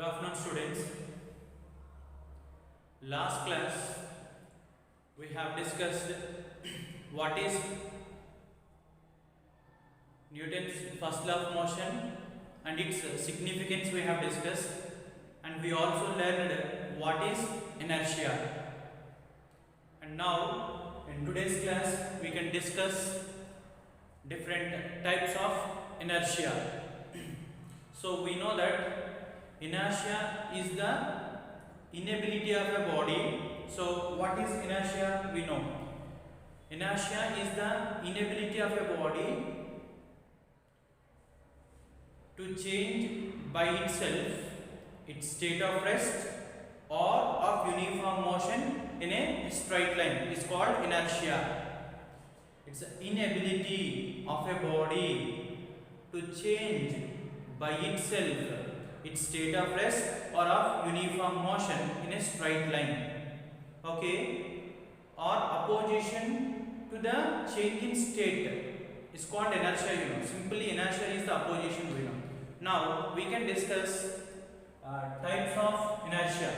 afternoon, students. Last class we have discussed what is Newton's first law of motion and its significance we have discussed, and we also learned what is inertia. And now in today's class we can discuss different types of inertia. So we know that inertia is the inability of a body. So what is inertia? We know inertia is the inability of a body to change by itself its state of rest or of uniform motion in a straight line is called inertia. It's the inability of a body to change by itself its state of rest or of uniform motion in a straight line. Okay, or opposition to the change in state is called inertia. Simply inertia is the opposition. Now we can discuss types of inertia.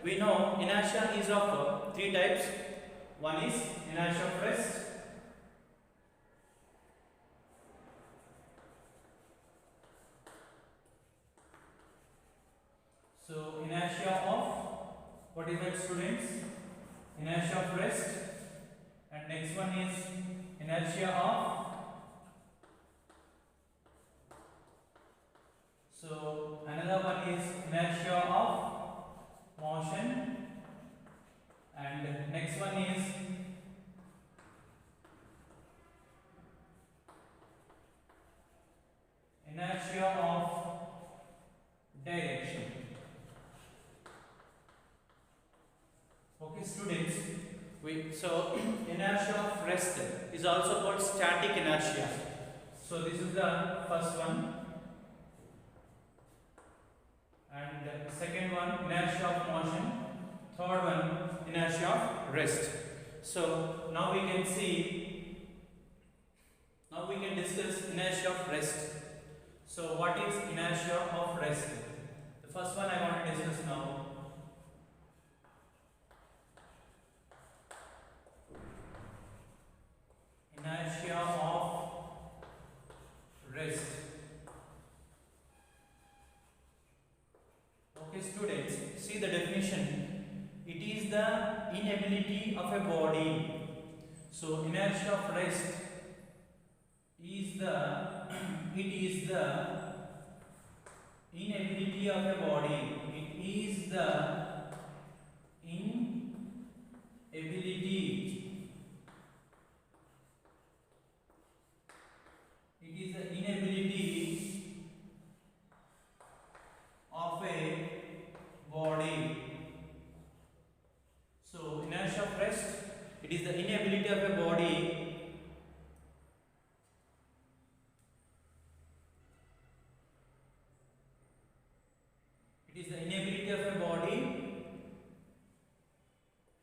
We know inertia is of three types. One is inertia of rest. So inertia of, what is that, students? Inertia of rest. And next one is inertia of, so another one is inertia of motion, and next one is inertia of direction. Okay, students, so inertia of rest is also called static inertia. So this is the first one, and the second one inertia of motion, third one inertia of rest. So now we can discuss inertia of rest. So what is inertia of rest? The first one I want to discuss now. Inertia of rest. Okay, students, see the definition. It is the inability of a body. So inertia of rest is the inability of a body. It is the inability. It is the inability of a body. So inertia of rest, it is the inability of a body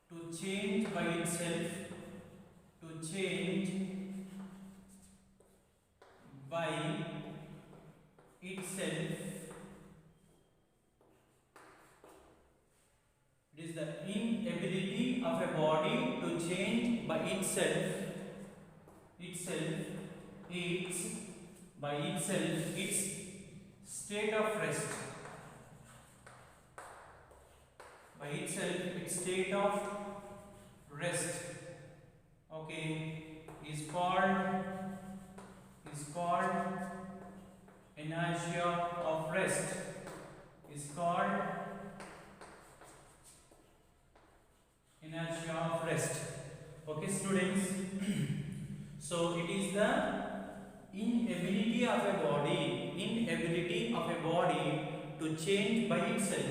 to change by itself, It is the inability of a body to change by itself its state of rest. By itself its state of rest. Okay, is called inertia of rest. Is called inertia of rest. Okay, students. So it is the inability of a body to change by itself,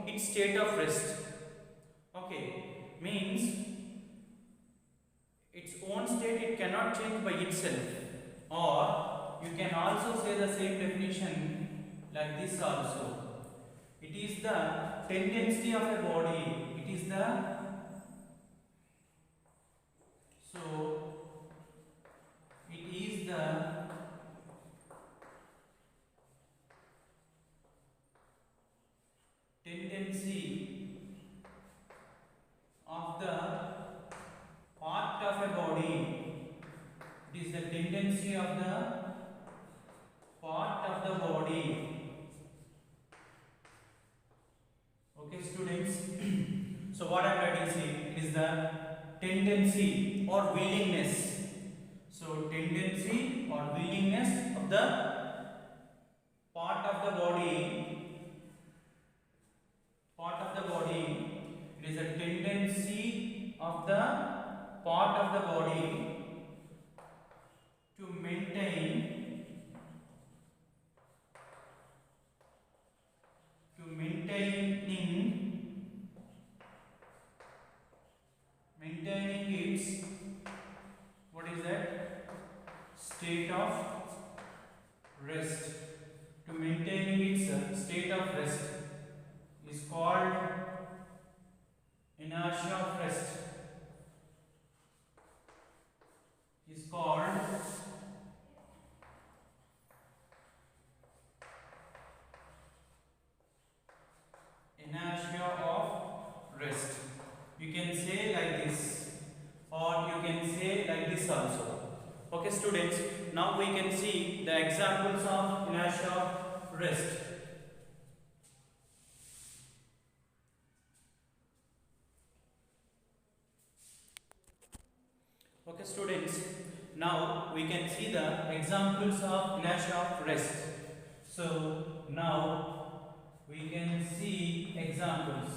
its state of rest. Okay, means its own state it cannot change by itself. Or you can also say the same definition like this also. It is the tendency of a body. It is the tendency of the part of a body. It is the tendency of the part of the body. Okay, students. So what I am writing, see, it is the tendency or willingness. So tendency or willingness of the part of the body. Part of the body. It is a tendency of the part of the body to maintaining its, what is that, state of rest. To maintaining its state of rest is called inertia of rest. Is called inertia of rest. You can say like this, or you can say like this also. Okay, students, now we can see the examples of inertia of rest. Okay, students, now we can see the examples of inertia of rest. So now we can see examples.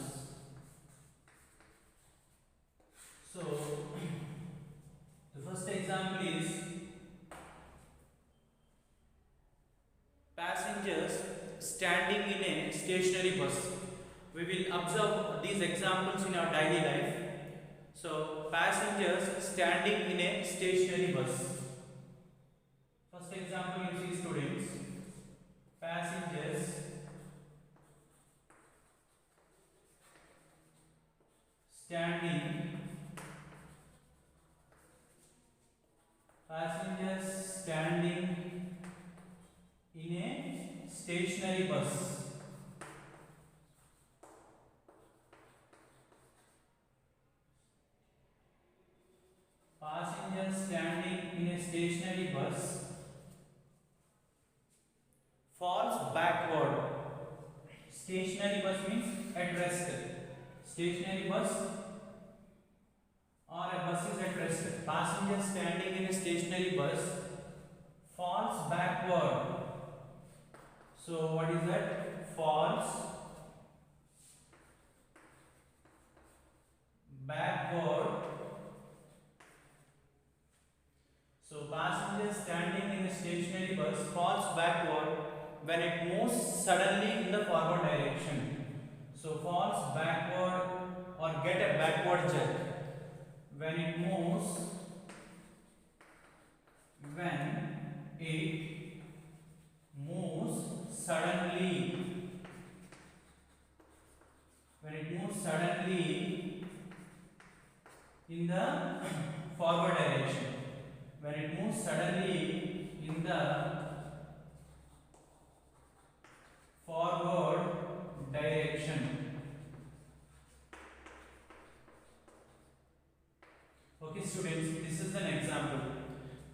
So the first example is passengers standing in a stationary bus. We will observe these examples in our daily life. So passengers standing in a stationary bus. First example you see, students, passengers standing in a stationary bus. Passengers standing in a stationary bus falls backward. Stationary bus means at rest. Stationary bus or a bus is at rest. Passengers standing in a stationary bus falls backward. So what is that? Falls backward. So passengers standing in a stationary bus falls backward when it moves suddenly in the forward direction. So falls backward or get a backward jerk when it moves suddenly. When it moves suddenly in the forward direction. When it moves suddenly in the forward direction. Okay, students, this is an example.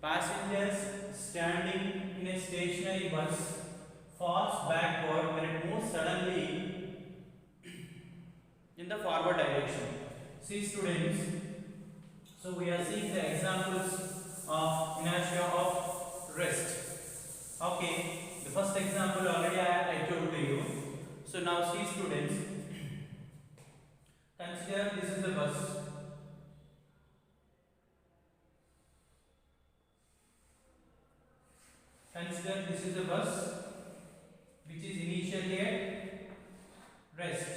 Passengers standing in a stationary bus falls backward when it moves suddenly in the forward direction. See, students, so we are seeing the examples of inertia of rest. Okay, the first example already I told to you. So now see, students, consider this is a bus. Consider this is a bus which is initially at rest.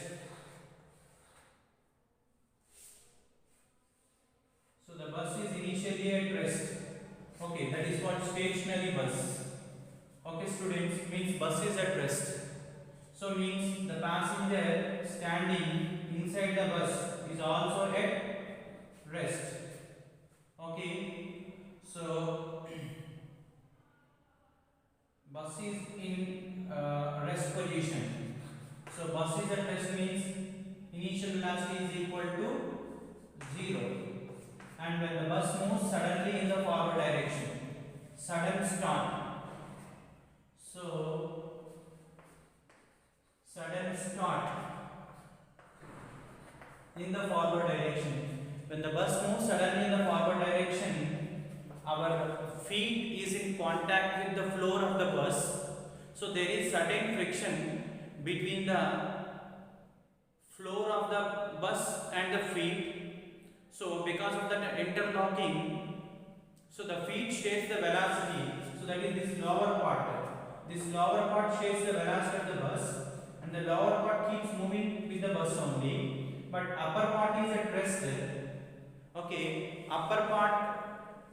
So the bus is initially at rest. Okay, that is called stationary bus. Okay, students, means bus is at rest. So means the passenger standing inside the bus is also at rest. Okay, so bus is in rest position. So bus is at rest means initial velocity is equal to 0, and when the bus moves suddenly in the forward direction, sudden start. So sudden start in the forward direction. When the bus moves suddenly in the forward direction, our feet is in contact with the floor of the bus. So there is certain friction between the floor of the bus and the feet. So because of that interlocking, so the feet shares the velocity. So that is this lower part. This lower part shares the velocity of the bus, and the lower part keeps moving with the bus only, but upper part is at rest. Okay, upper part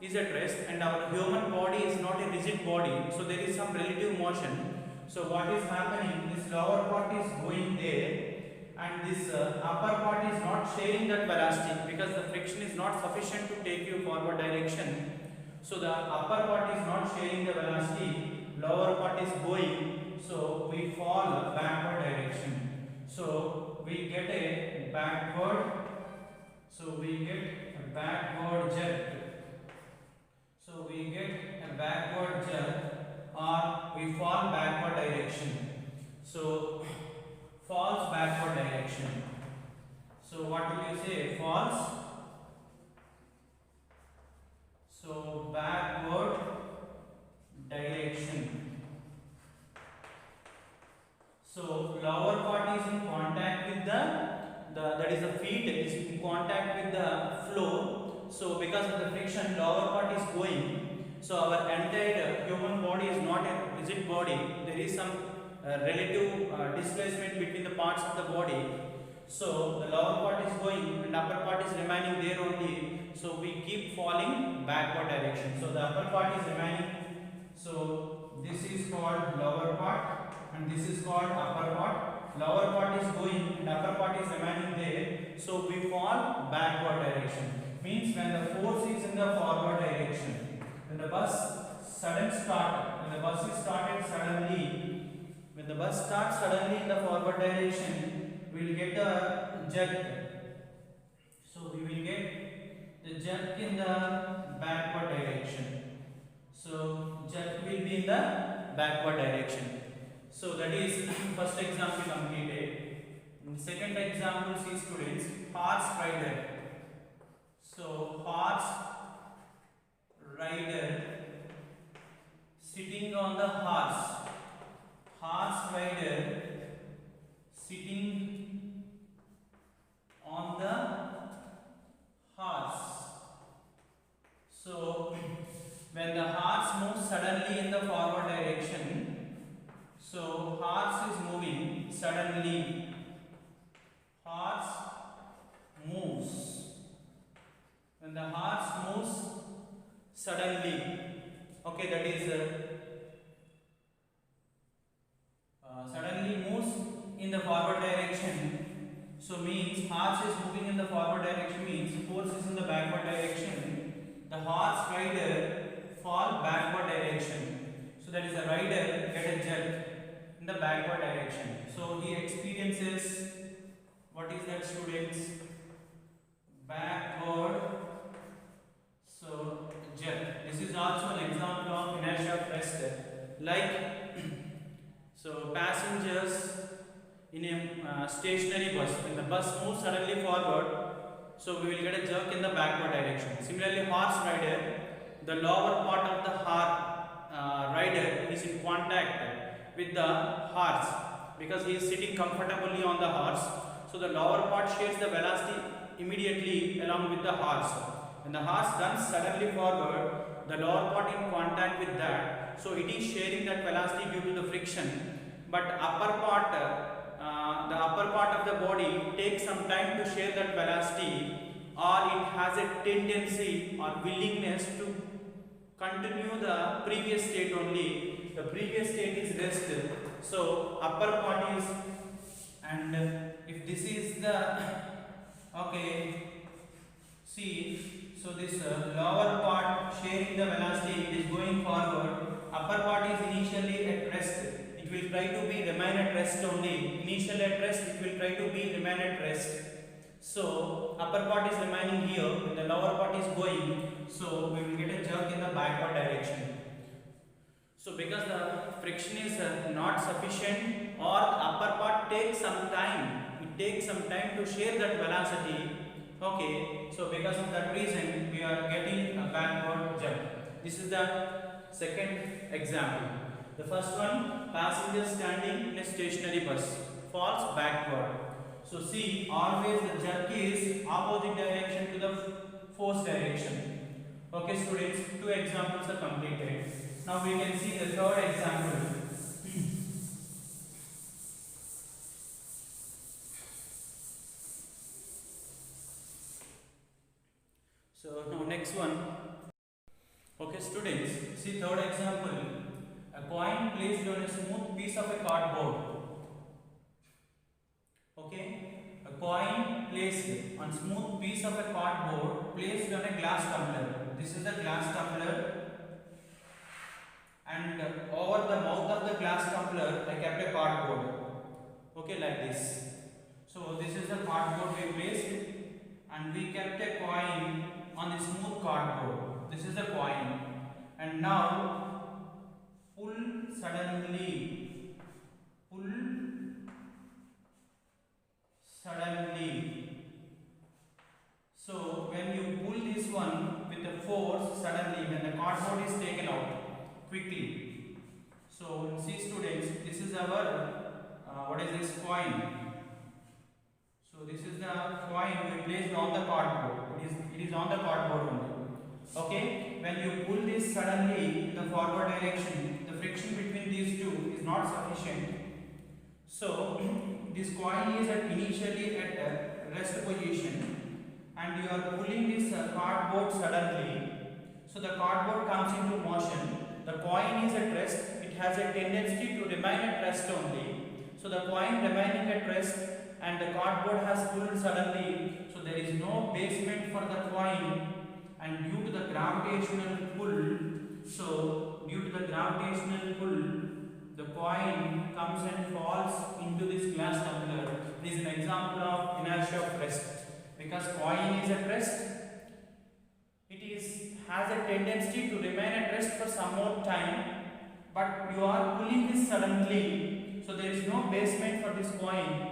is at rest, and our human body is not a rigid body, so there is some relative motion. So what is happening, this lower part is going there, and this upper part is not sharing that velocity because the friction is not sufficient to take you forward direction. So the upper part is not sharing the velocity, lower part is going, so we fall backward direction. So we get a backward, jerk. So we get a backward jerk, or we fall backward direction. So falls backward direction. So what will you say? Falls. So backward direction. So lower part is in contact with the that is the feet is in contact with the floor. So because of the friction, lower part is going. So our entire human body is not a rigid body. There is some relative displacement between the parts of the body. So the lower part is going and upper part is remaining there only. So we keep falling backward direction. So the upper part is remaining. So this is called lower part and this is called upper part. Lower part is going and upper part is remaining there. So we fall backward direction. Means when the force is in the forward direction, when the bus when the bus is started suddenly, when the bus starts suddenly in the forward direction, we will get a jerk. So we will get the jerk in the backward direction. So jerk will be in the backward direction. So that is first example completed. In second example, see students, horse rider. So horse rider sitting on the horse. Horse rider sitting on the horse. So when the horse moves suddenly in the forward direction, so horse is moving suddenly. Horse moves. When the horse moves suddenly, okay, that is suddenly moves in the forward direction. So means horse is moving in the forward direction, means force is in the backward direction. The horse rider fall backward direction. So that is the rider get a jerk in the backward direction. So he experiences, what is that students? Backward, so jerk. This is also an example of inertia of rest. Like so passengers in a stationary bus, when the bus moves suddenly forward, so we will get a jerk in the backward direction. Similarly, horse rider, the lower part of the rider is in contact with the horse because he is sitting comfortably on the horse. So the lower part shares the velocity immediately along with the horse. When the horse runs suddenly forward, the lower part in contact with that, so it is sharing that velocity due to the friction. But the upper part of the body takes some time to share that velocity, or it has a tendency or willingness to continue the previous state only. The previous state is rest. So upper part is, and if this is the okay, see, so this lower part sharing the velocity, it is going forward. Upper part is initially at rest. It will try to be remain at rest only. Initially at rest, it will try to be remain at rest. So upper part is remaining here, and the lower part is going. So we will get a jerk in the backward direction. So because the friction is not sufficient, or the upper part takes some time, it takes some time to share that velocity. Okay, so because of that reason, we are getting a backward jump. This is the second example. The first one, passenger standing in a stationary bus falls backward. So see, always the jerk is opposite direction to the force direction. Okay students, two examples are completed. Now we can see the third example. So now next one. Okay students, see third example. A coin placed on a smooth piece of a cardboard. Okay, a coin placed on smooth piece of a cardboard placed on a glass tumbler. This is the glass tumbler, and over the mouth of the glass tumbler I kept a cardboard. Okay, like this. So this is the cardboard we placed, and we kept a coin on the smooth cardboard. This is the coin, and now pull suddenly. Pull suddenly. So when you pull this one with a force suddenly, when the cardboard is taken out quickly. So see students, this is our what is this coin? So this is the coin we placed on the cardboard. It is on the cardboard only. Okay, when you pull this suddenly in the forward direction, the friction between these two is not sufficient. So this coin is initially at a rest position, and you are pulling this cardboard suddenly. So the cardboard comes into motion. The coin is at rest. It has a tendency to remain at rest only. So the coin remaining at rest, and the cardboard has pulled suddenly. So there is no basement for the coin, and due to the gravitational pull, so due to the gravitational pull, the coin comes and falls into this glass tumbler. This is an example of inertia of rest. Because coin is at rest, has a tendency to remain at rest for some more time, but you are pulling this suddenly, so there is no basement for this coin.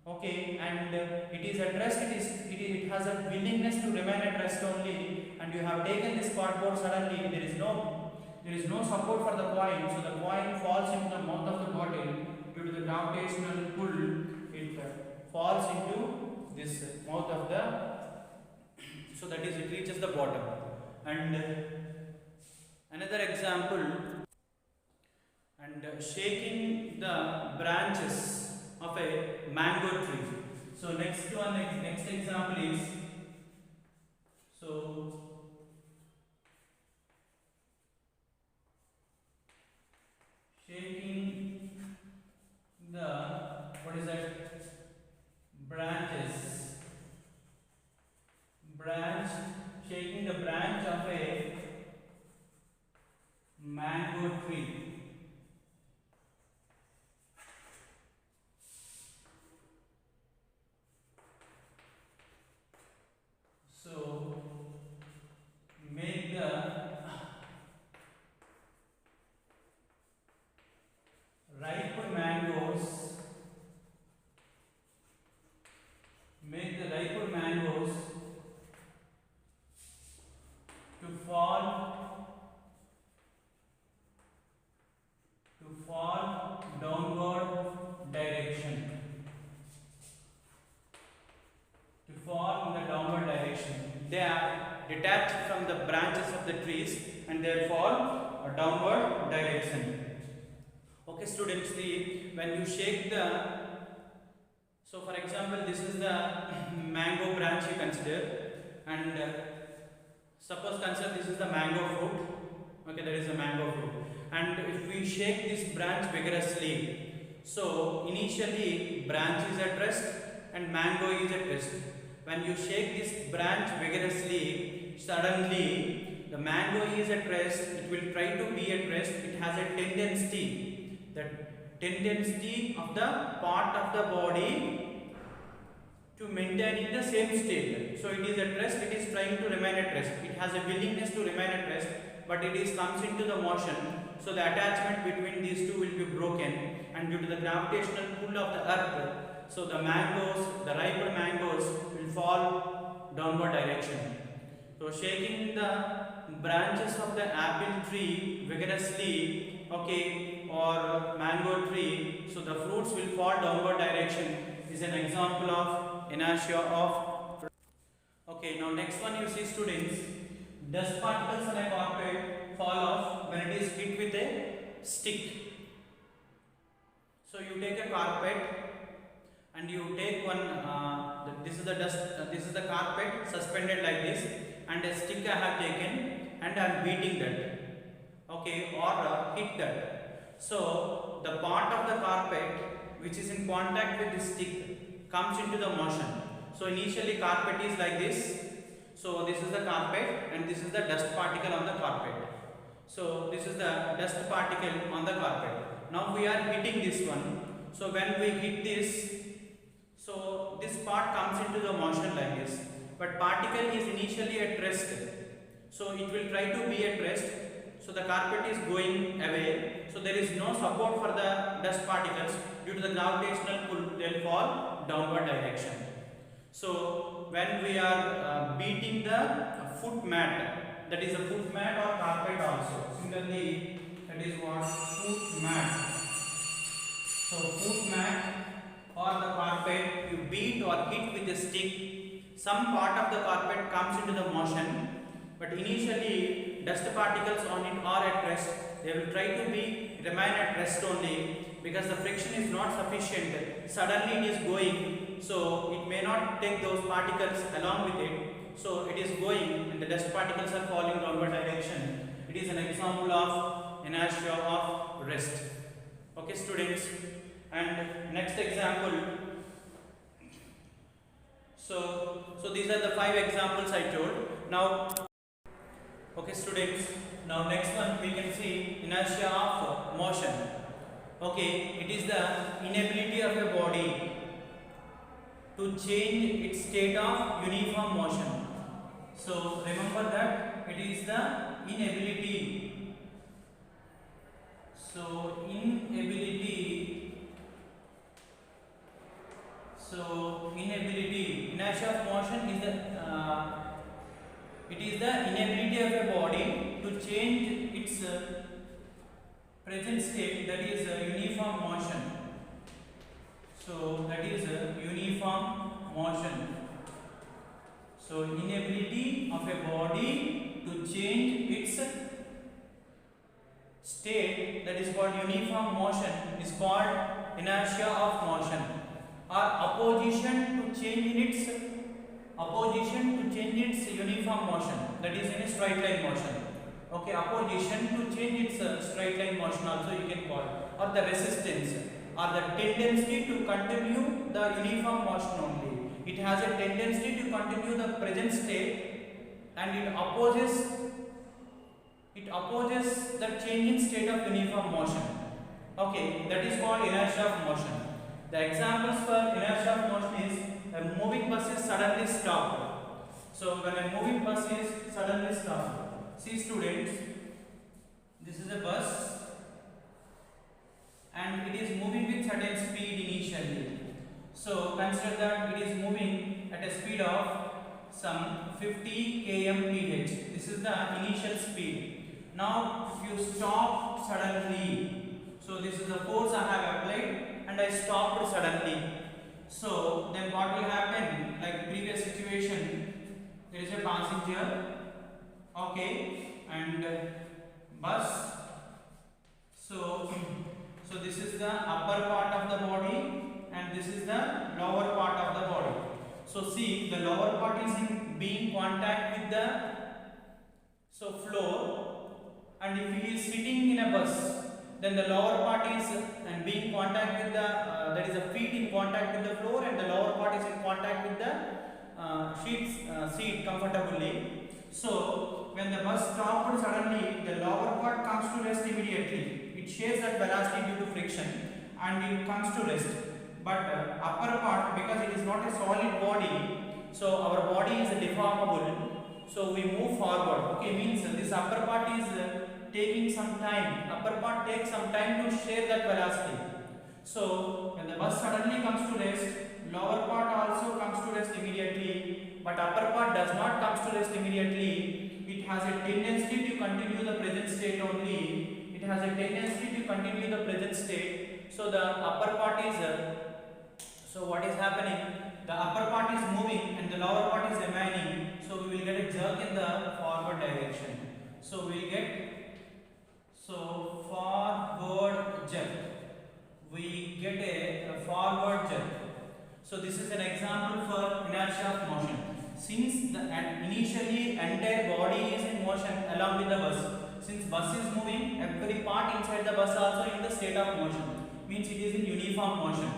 Okay, and it is at rest. It has a willingness to remain at rest only, and you have taken this cardboard suddenly. There is no support for the coin, so the coin falls into the mouth of the bottle due to the gravitational pull. It falls into this mouth of the, so that is, it reaches the bottom. And another example, and shaking the branches of a mango tree. So next example is, so shaking the, what is that, shaking the branch of a mango tree. So make the ripe mangoes, to fall downward direction. To fall in the downward direction. They are detached from the branches of the trees, and they fall a downward direction. Okay students, see, when you shake the, so for example, this is the mango branch you consider, and suppose consider this is the mango fruit. Okay, there is a mango fruit, and if we shake this branch vigorously, so initially branch is at rest and mango is at rest. When you shake this branch vigorously, suddenly the mango is at rest. It will try to be at rest. It has a tendency that tendency of the part of the body to maintain the same state. So it is at rest, it is trying to remain at rest. It has a willingness to remain at rest, but it is comes into the motion. So the attachment between these two will be broken, and due to the gravitational pull of the earth, so the mangoes, the ripe mangoes will fall downward direction. So shaking the branches of the apple tree vigorously, okay, or mango tree, so the fruits will fall downward direction is an example of inertia of. Okay, now next one you see students, dust particles on a carpet fall off when it is hit with a stick. So you take a carpet and you take one, this is the dust, this is the carpet suspended like this, and a stick I have taken and I am beating that, okay, or hit that. So the part of the carpet which is in contact with the stick comes into the motion. So initially carpet is like this. So this is the carpet and this is the dust particle on the carpet. So this is the dust particle on the carpet. Now we are hitting this one. So when we hit this, so this part comes into the motion like this. But particle is initially at rest. So it will try to be at rest. So the carpet is going away. So there is no support for the dust particles. Due to the gravitational pull, they will fall downward direction. So when we are beating the foot mat, that is a foot mat or carpet also. Similarly, that is what foot mat. So foot mat or the carpet, you beat or hit with a stick, some part of the carpet comes into the motion, but initially dust particles on it are at rest. They will try to remain at rest only, because the friction is not sufficient. Suddenly it is going, so it may not take those particles along with it. So it is going and the dust particles are falling downward direction. It is an example of inertia of rest. Okay students, and next example. So these are the 5 examples I told. Now, okay students, now next one we can see inertia of motion. Okay, it is the inability of a body to change its state of uniform motion. So remember that it is the inability. So inability, inertia of motion is the it is the inability of a body to change its present state, that is uniform motion. So that is uniform motion. So inability of a body to change its state, that is called uniform motion, is called inertia of motion, or opposition to change its uniform motion, that is in a straight line motion. Okay, opposition to change its straight line motion also you can call, or the resistance, or the tendency to continue the uniform motion only. It has a tendency to continue the present state, and it opposes the changing state of uniform motion. Okay, that is called inertia of motion. The examples for inertia of motion is a moving bus is suddenly stopped. So when a moving bus is suddenly stopped, see students, this is a bus and it is moving with certain speed initially. So consider that it is moving at a speed of some 50 km/h. This is the initial speed. Now if you stop suddenly, so this is the force I have applied and I stopped suddenly. So then what will happen? Like previous situation, there is a passenger, okay, and bus. So this is the upper part of the body and this is the lower part of the body. So see, the lower part is being contact with the floor, and if he is sitting in a bus, then the lower part is being contact with the that is the feet in contact with the floor, and the lower part is in contact with the seat comfortably. So when the bus stopped suddenly, the lower part comes to rest immediately. It shares that velocity due to friction, and it comes to rest. But upper part, because it is not a solid body, so our body is deformable, so we move forward. Okay, means this upper part is taking some time. Upper part takes some time to share that velocity. So when the bus suddenly comes to rest, lower part also comes to rest immediately, but upper part does not comes to rest immediately. It has a tendency to continue the present state only. It has a tendency to continue the present state. So the upper part is so what is happening? The upper part is moving and the lower part is remaining. So we will get a jerk in the forward direction. So we will get forward jerk. We get a forward jerk. So this is an example for inertia of motion. Since initially entire body is in motion along with the bus, since bus is moving, every part inside the bus also in the state of motion, means it is in uniform motion.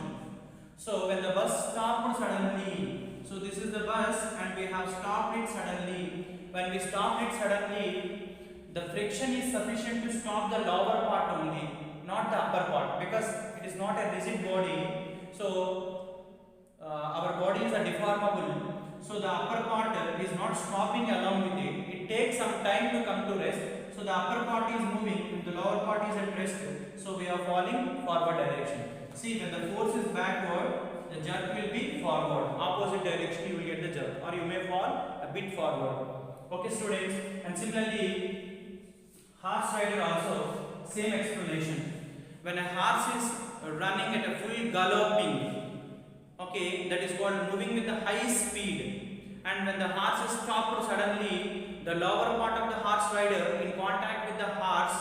So when the bus stopped suddenly, so this is the bus and we have stopped it suddenly. When we stopped it suddenly, the friction is sufficient to stop the lower part only, not the upper part, because it is not a rigid body. So our bodies are deformable. So the upper part is not stopping along with it. It takes some time to come to rest. So the upper part is moving and the lower part is at rest. So we are falling forward direction. See, when the force is backward, the jerk will be forward. Opposite direction you will get the jerk, or you may fall a bit forward. Okay, students. And similarly, horse rider also same explanation. When a horse is running at a full galloping, okay, that is called moving with a high speed, and when the horse is stopped suddenly, the lower part of the horse rider in contact with the horse,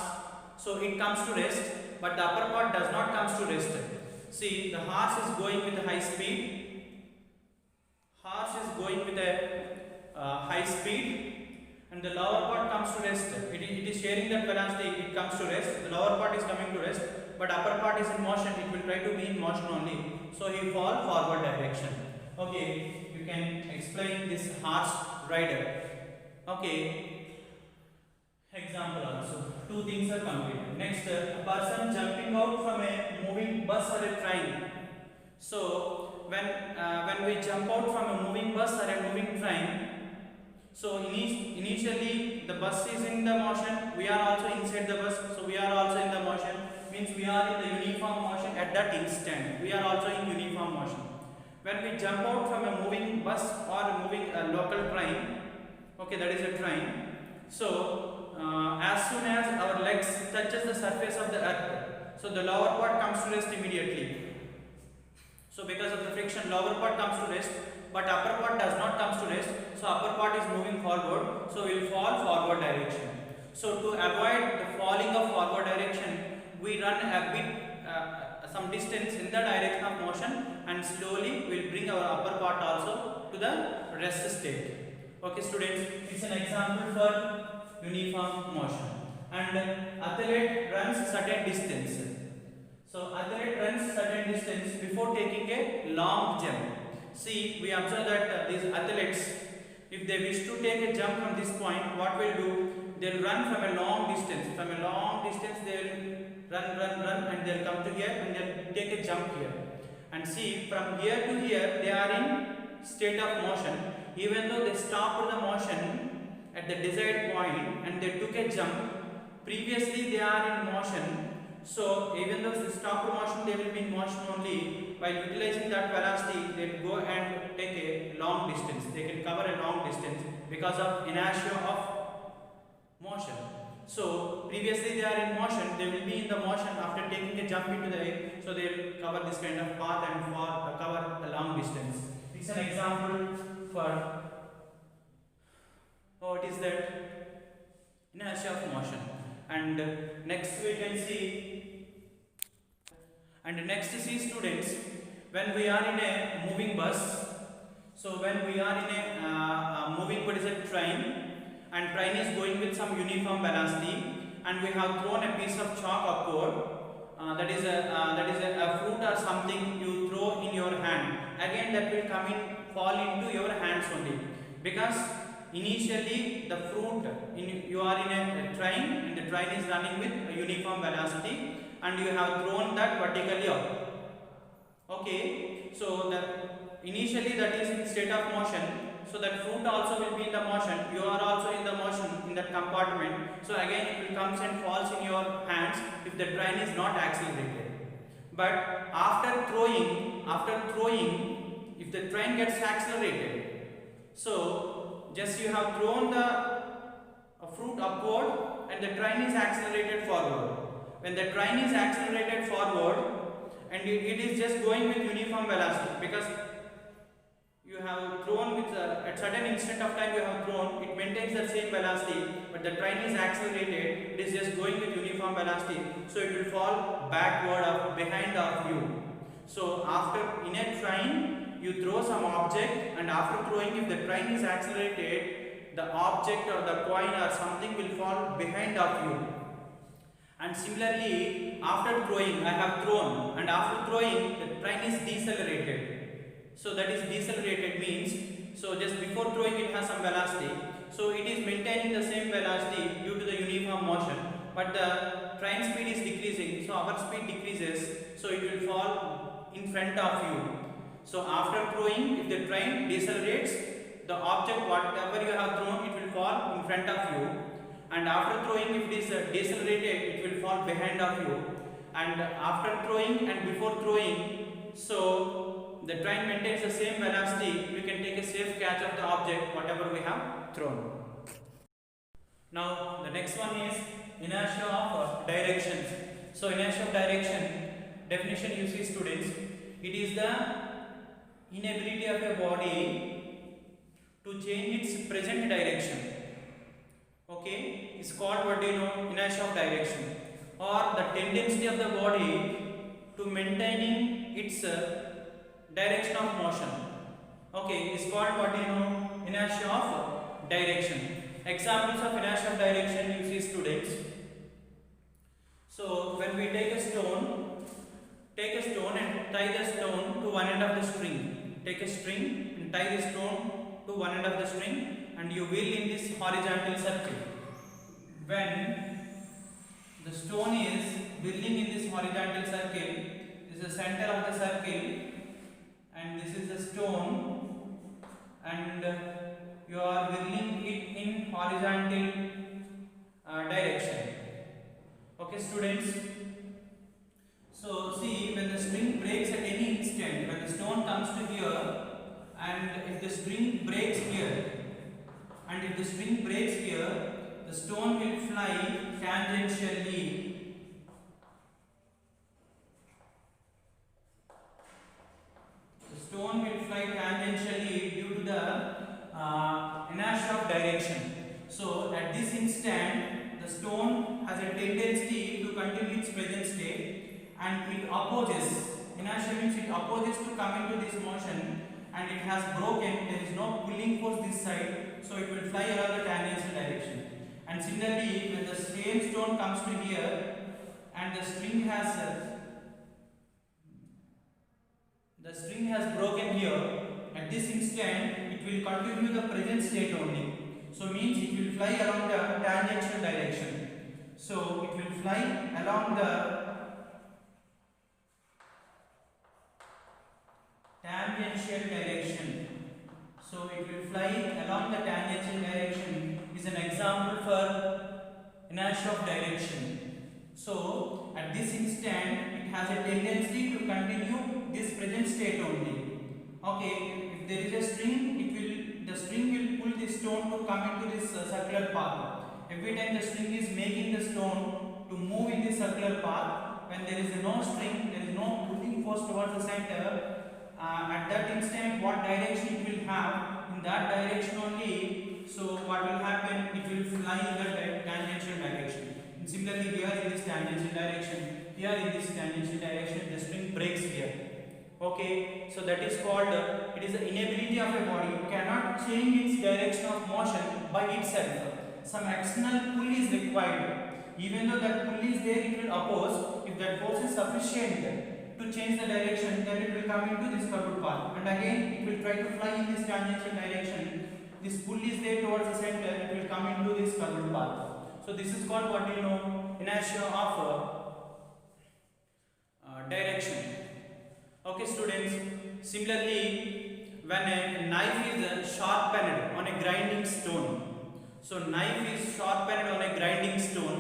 so it comes to rest, but the upper part does not comes to rest. See, the horse is going with a high speed, high speed, and the lower part comes to rest. It is sharing that velocity, it comes to rest, the lower part is coming to rest, but upper part is in motion, it will try to be in motion only. So he fall forward direction. Okay, you can explain this horse rider. Okay, example also. Two things are completed. Next, a person jumping out from a moving bus or a train. So when we jump out from a moving bus or a moving train, so initially the bus is in the motion, we are also inside the bus, so we are also in the motion, means we are in the uniform motion at that instant, we are also in uniform motion. When we jump out from a moving bus or a moving local train, okay, that is a train, so as soon as our legs touches the surface of the earth, so the lower part comes to rest immediately. So because of the friction, lower part comes to rest, but upper part does not come to rest. So upper part is moving forward, so we will fall forward direction. So to avoid the falling of forward direction, we run a bit some distance in the direction of motion, and slowly we will bring our upper part also to the rest state. Okay, students, it's an example for uniform motion. And athlete runs certain distance. So athlete runs certain distance before taking a long jump. See, we observe that these athletes, if they wish to take a jump from this point, what will do? They will run from a long distance. From a long distance, they will run, and they will come to here and they will take a jump here. And see, from here to here, they are in state of motion. Even though they stopped the motion at the desired point and they took a jump, previously they are in motion. So even though they stop motion, they will be in motion only. By utilizing that velocity, they will go and take a long distance. They can cover a long distance because of inertia of motion. So previously they are in motion, they will be in the motion after taking a jump into the air. So they will cover this kind of path and cover a long distance. It's an example for what is that? Inertia of motion. And next we can see, and next see students, when we are in a moving bus, so when we are in a moving, what is a train, and train is going with some uniform velocity, and we have thrown a piece of chalk upward, that is a fruit or something you throw in your hand, again that will come in, fall into your hands only, because initially the fruit you are in a train and the train is running with a uniform velocity and you have thrown that vertically up. Okay, so the initially that is in state of motion, so that fruit also will be in the motion, you are also in the motion in that compartment, so again it will comes and falls in your hands if the train is not accelerated. But after throwing, if the train gets accelerated, so just you have thrown the fruit upward and the train is accelerated forward. When the train is accelerated forward and it is just going with uniform velocity, because you have thrown with at certain instant of time you have thrown, it maintains the same velocity, but the train is accelerated, it is just going with uniform velocity, so it will fall backward or behind of you. So after in a train you throw some object, and after throwing, if the train is accelerated, the object or the coin or something will fall behind of you. And similarly, after throwing, I have thrown, and after throwing the train is decelerated. So that is decelerated means, so just before throwing it has some velocity, so it is maintaining the same velocity due to the uniform motion, but the train speed is decreasing, so our speed decreases, so it will fall in front of you. So after throwing, if the train decelerates, the object whatever you have thrown, it will fall in front of you, and after throwing, if it is decelerated, it will fall behind of you, and after throwing and before throwing, so the train maintains the same velocity, we can take a safe catch of the object whatever we have thrown. Now the next one is inertia of directions. So inertia of direction, definition you see students, it is the inability of a body to change its present direction. Okay, it's called what do you know, inertia of direction, or the tendency of the body to maintaining its direction of motion. Okay, it's called what do you know, inertia of direction. Examples of inertia of direction you see students. So when we take a stone and tie the stone to one end of the string. Take a string and tie the stone to one end of the string and you wheel in this horizontal circle. When the stone is wheeling in this horizontal circle, this is the center of the circle and this is the stone, and you are wheeling it in horizontal direction. Okay students, so see, when the string breaks at any instant, when the stone comes to here, and if the string breaks here, and if the string breaks here, the stone will fly tangentially. The stone will fly tangentially due to the inertia of direction. So at this instant, the stone has a tendency to continue its present state, and it opposes, inertia means it opposes to come into this motion, and it has broken, there is no pulling force this side, so it will fly along the tangential direction. And similarly, when the same stone comes to here and the string has broken here, at this instant it will continue the present state only, so means it will fly along the tangential direction. So it will fly along the tangential direction. So it will fly along the tangential direction is an example for inertia of direction. So at this instant it has a tendency to continue this present state only. Okay, if there is a string, the string will pull this stone to come into this circular path. Every time the string is making the stone to move in this circular path, when there is no string, there is no pulling force towards the center. At that instant, what direction it will have, in that direction only, so what will happen, it will fly in the tangential direction. And similarly here in this tangential direction, here in this tangential direction, the string breaks here. Okay, so that is called, it is the inability of a body, it cannot change its direction of motion by itself. Some external pull is required. Even though that pull is there, it will oppose. If that force is sufficient to change the direction, then it will come into this curved path, and again it will try to fly in this tangential direction, this pull is there towards the center, it will come into this curved path. So this is called, what do you know, inertia of direction. Okay students, similarly when a knife is sharpened on a grinding stone, so knife is sharpened on a grinding stone,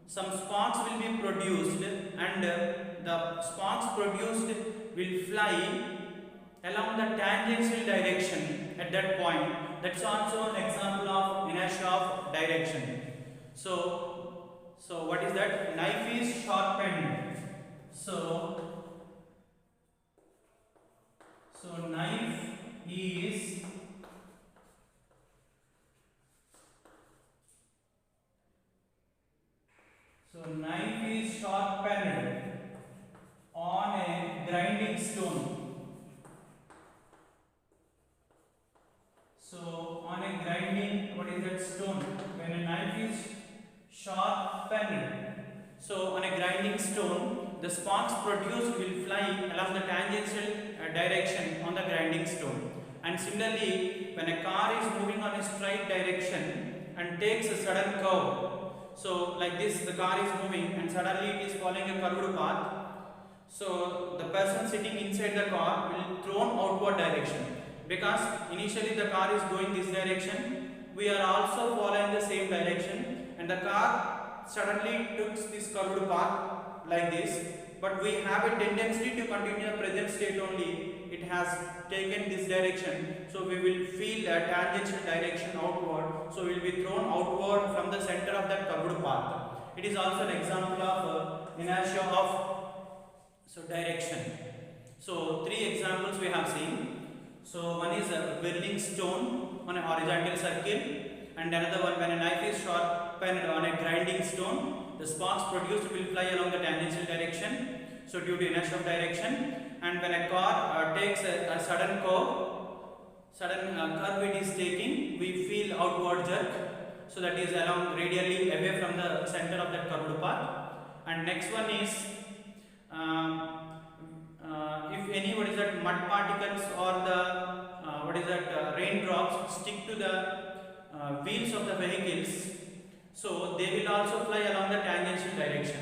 some sparks will be produced, and the sparks produced will fly along the tangential direction at that point. That's also an example of inertia of direction. So what is that? Knife is sharpened. So knife is sharpened on a grinding stone. So on a grinding, what is that stone? When a knife is sharpened, so on a grinding stone, the sparks produced will fly along the tangential direction on the grinding stone. And similarly, when a car is moving on a straight direction and takes a sudden curve, so like this, the car is moving and suddenly it is following a curved path. So the person sitting inside the car will thrown outward direction, because initially the car is going this direction, we are also following the same direction, and the car suddenly took this curved path like this, but we have a tendency to continue the present state only. It has taken this direction, so we will feel a tangential direction outward, so we will be thrown outward from the center of that curved path. It is also an example of inertia of direction. So three examples we have seen. So one is a whirling stone on a horizontal circle, and another one when a knife is sharpened on a grinding stone, the sparks produced will fly along the tangential direction, so due to inertia of direction. And when a car takes a sudden curve it is taking, we feel outward jerk, so that is along radially away from the center of that curved path. And next one is if any mud particles or the raindrops stick to the wheels of the vehicles, so they will also fly along the tangential direction.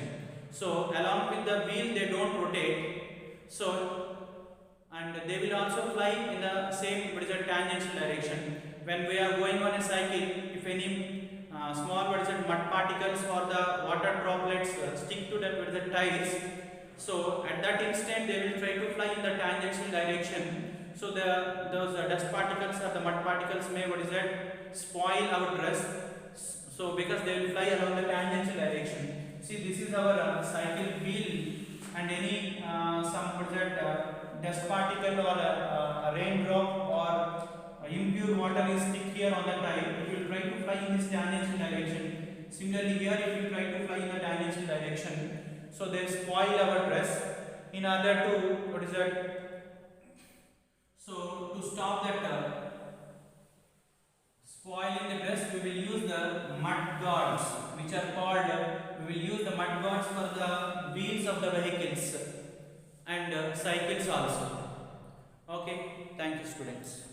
So along with the wheel they don't rotate, so and they will also fly in the same tangential direction. When we are going on a cycle, if any small mud particles or the water droplets stick to the tires, so at that instant they will try to fly in the tangential direction. So those dust particles or the mud particles may spoil our dress. So because they will fly along the tangential direction. See, this is our cycle wheel, and any dust particle or a raindrop or impure water is stick here on the tire, it will try to fly in this tangential direction. Similarly here it will try to fly in the tangential direction. So they spoil our dress. In order to so to stop that spoiling the dress, we will use the mud guards, which are called, we will use the mud guards for the wheels of the vehicles and cycles also. Okay, thank you students.